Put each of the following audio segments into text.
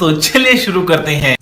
तो चलिए शुरू करते हैं।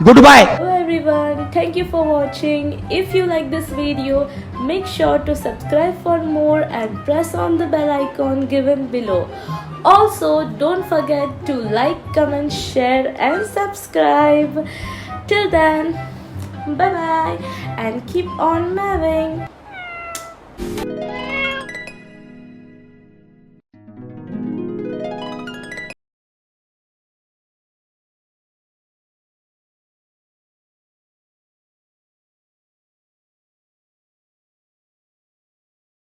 Goodbye. Hello everyone, thank you for watching. If you like this video, make sure to subscribe for more and press on the bell icon given below. Also, don't forget to like, comment, share and subscribe. Till then, bye bye and keep on meowing.